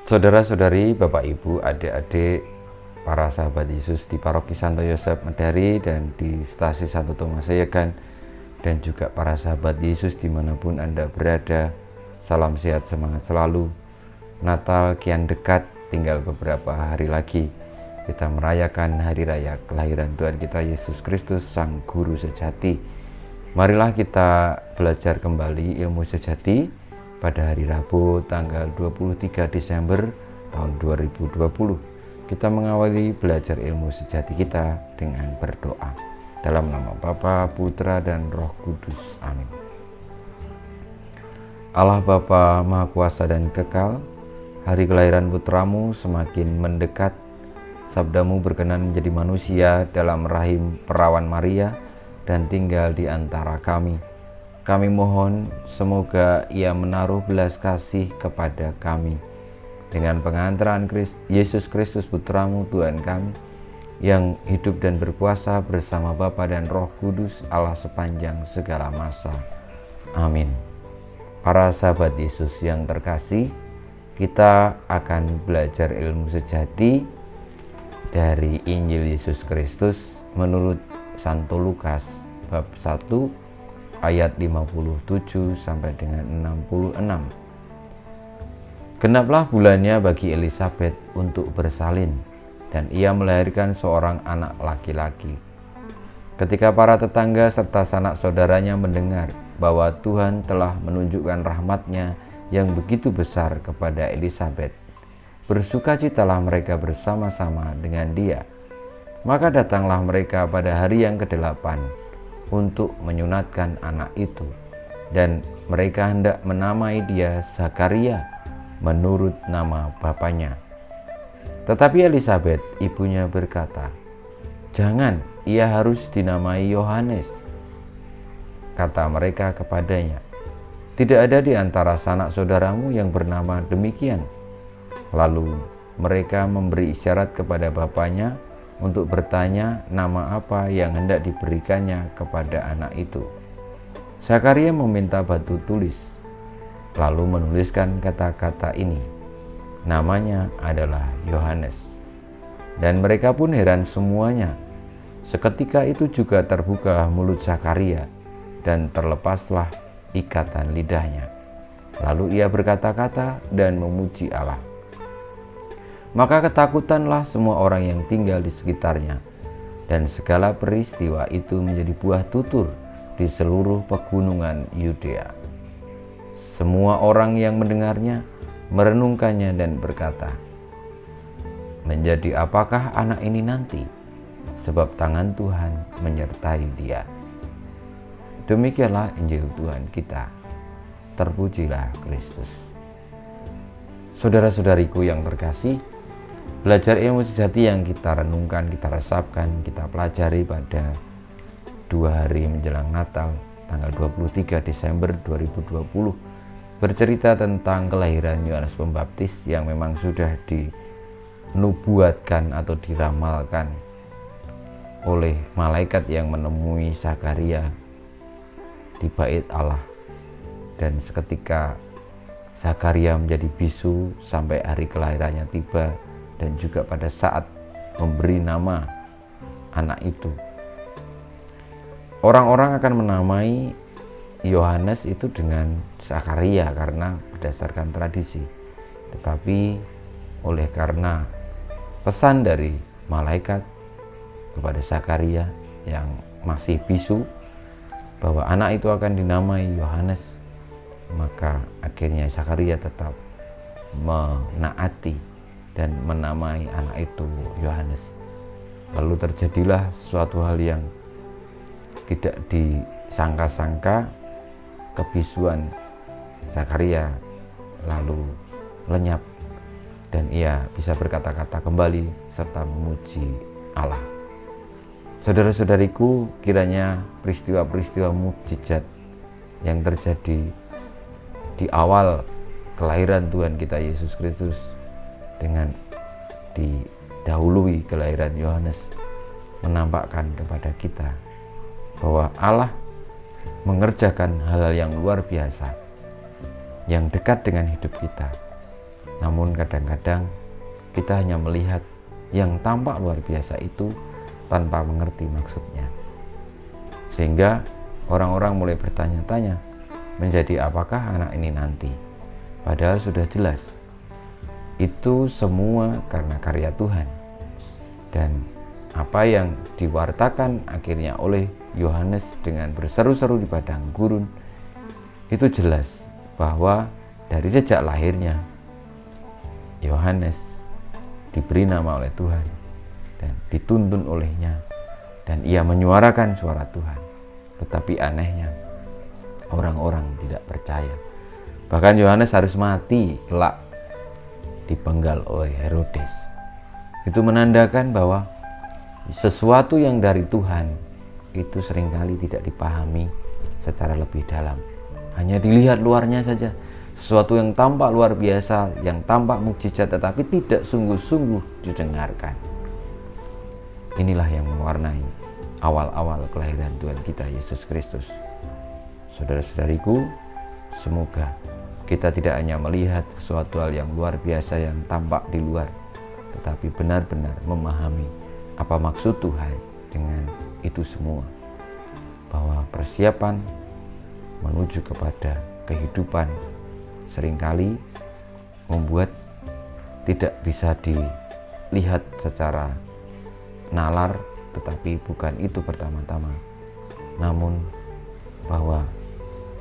Saudara-saudari, Bapak Ibu, adik-adik, para sahabat Yesus di Paroki Santo Yosef Medari dan di Stasi Santo Thomas Sayegan, dan juga para sahabat Yesus dimanapun Anda berada, salam sehat, semangat selalu. Natal kian dekat, tinggal beberapa hari lagi kita merayakan hari raya kelahiran Tuhan kita Yesus Kristus, Sang Guru Sejati. Marilah kita belajar kembali ilmu sejati pada hari Rabu tanggal 23 Desember tahun 2020. Kita mengawali belajar ilmu sejati kita dengan berdoa. Dalam nama Bapa, Putra, dan Roh Kudus. Amin. Allah Bapa Maha Kuasa dan Kekal, hari kelahiran putramu semakin mendekat. Sabdamu berkenan menjadi manusia dalam rahim perawan Maria dan tinggal di antara kami. Kami mohon semoga Ia menaruh belas kasih kepada kami dengan pengantaran Yesus Kristus Putramu Tuhan kami, yang hidup dan berkuasa bersama Bapa dan Roh Kudus Allah sepanjang segala masa. Amin. Para sahabat Yesus yang terkasih, kita akan belajar ilmu sejati dari Injil Yesus Kristus menurut Santo Lukas bab 1 ayat 57 sampai dengan 66. Genaplah bulannya bagi Elisabet untuk bersalin, dan ia melahirkan seorang anak laki-laki. Ketika para tetangga serta sanak saudaranya mendengar bahwa Tuhan telah menunjukkan rahmat-Nya yang begitu besar kepada Elisabet, bersukacitalah mereka bersama-sama dengan dia. Maka datanglah mereka pada hari yang ke-8 untuk menyunatkan anak itu, dan mereka hendak menamai dia Zakaria menurut nama bapaknya. Tetapi Elisabet ibunya berkata, "Jangan, ia harus dinamai Yohanes." Kata mereka kepadanya, "Tidak ada di antara sanak saudaramu yang bernama demikian." Lalu mereka memberi isyarat kepada bapaknya untuk bertanya nama apa yang hendak diberikannya kepada anak itu. Zakaria meminta batu tulis, lalu menuliskan kata-kata ini, "Namanya adalah Yohanes." Dan mereka pun heran semuanya. Seketika itu juga terbuka mulut Zakaria, dan terlepaslah ikatan lidahnya. Lalu ia berkata-kata dan memuji Allah. Maka ketakutanlah semua orang yang tinggal di sekitarnya, dan segala peristiwa itu menjadi buah tutur di seluruh pegunungan Yudea. Semua orang yang mendengarnya merenungkannya dan berkata, "Menjadi apakah anak ini nanti? Sebab tangan Tuhan menyertai dia." Demikianlah Injil Tuhan kita. Terpujilah Kristus. Saudara-saudariku yang terkasih, belajar ilmu sejati yang kita renungkan, kita resapkan, kita pelajari pada 2 hari menjelang Natal, tanggal 23 Desember 2020, bercerita tentang kelahiran Yohanes Pembaptis yang memang sudah dinubuatkan atau diramalkan oleh malaikat yang menemui Zakaria di bait Allah. Dan seketika Zakaria menjadi bisu sampai hari kelahirannya tiba, dan juga pada saat memberi nama anak itu. Orang-orang akan menamai Yohanes itu dengan Zakaria karena berdasarkan tradisi. Tetapi oleh karena pesan dari malaikat kepada Zakaria yang masih bisu bahwa anak itu akan dinamai Yohanes, maka akhirnya Zakaria tetap menaati dan menamai anak itu Yohanes. Lalu terjadilah suatu hal yang tidak disangka-sangka. Kebisuan Zakaria lalu lenyap, dan ia bisa berkata-kata kembali serta memuji Allah. Saudara-saudariku, kiranya peristiwa-peristiwa mukjizat yang terjadi di awal kelahiran Tuhan kita Yesus Kristus dengan didahului kelahiran Yohanes menampakkan kepada kita bahwa Allah mengerjakan hal-hal yang luar biasa, yang dekat dengan hidup kita, Namun kadang-kadang kita hanya melihat yang tampak luar biasa itu tanpa mengerti maksudnya. Sehingga orang-orang mulai bertanya-tanya, menjadi apakah anak ini nanti? Padahal sudah jelas, itu semua karena karya Tuhan. Dan apa yang diwartakan akhirnya oleh Yohanes dengan berseru-seru di padang gurun, itu jelas bahwa dari sejak lahirnya Yohanes diberi nama oleh Tuhan dan dituntun olehnya, dan ia menyuarakan suara Tuhan. Tetapi anehnya orang-orang tidak percaya. Bahkan Yohanes harus mati kelak dipenggal oleh Herodes. Itu menandakan bahwa sesuatu yang dari Tuhan itu seringkali tidak dipahami secara lebih dalam. Hanya dilihat luarnya saja, sesuatu yang tampak luar biasa, yang tampak mukjizat, tetapi tidak sungguh-sungguh didengarkan. Inilah yang mewarnai awal-awal kelahiran Tuhan kita Yesus Kristus. Saudara-saudariku, semoga kita tidak hanya melihat suatu hal yang luar biasa yang tampak di luar, tetapi benar-benar memahami apa maksud Tuhan dengan itu semua. Bahwa persiapan menuju kepada kehidupan seringkali membuat tidak bisa dilihat secara nalar, tetapi bukan itu pertama-tama. Namun bahwa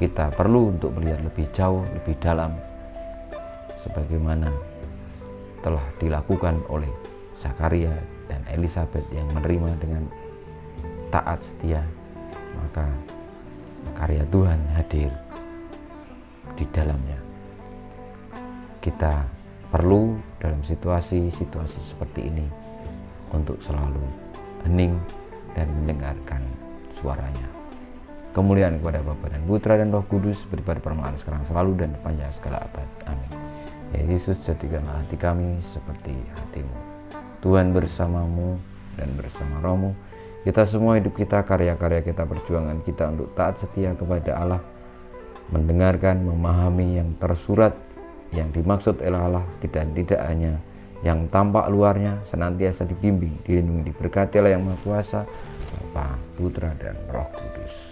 kita perlu untuk melihat lebih jauh, lebih dalam, sebagaimana telah dilakukan oleh Zakaria dan Elisabet yang menerima dengan taat setia, maka karya Tuhan hadir di dalamnya. Kita perlu dalam situasi-situasi seperti ini untuk selalu hening dan mendengarkan suaranya. Kemuliaan kepada Bapa dan Putra dan Roh Kudus, seperti pada permulaan sekarang selalu dan sepanjang segala abad. Amin. Ya Yesus, jadikanlah hati kami seperti hati-Mu. Tuhan bersamamu dan bersama rohmu. Kita semua hidup kita, karya-karya kita, perjuangan kita untuk taat setia kepada Allah, mendengarkan, memahami yang tersurat, yang dimaksud oleh Allah, tidak hanya yang tampak luarnya, senantiasa dibimbing, dilindungi, diberkati oleh Yang Maha Kuasa, Bapa, Putra, dan Roh Kudus.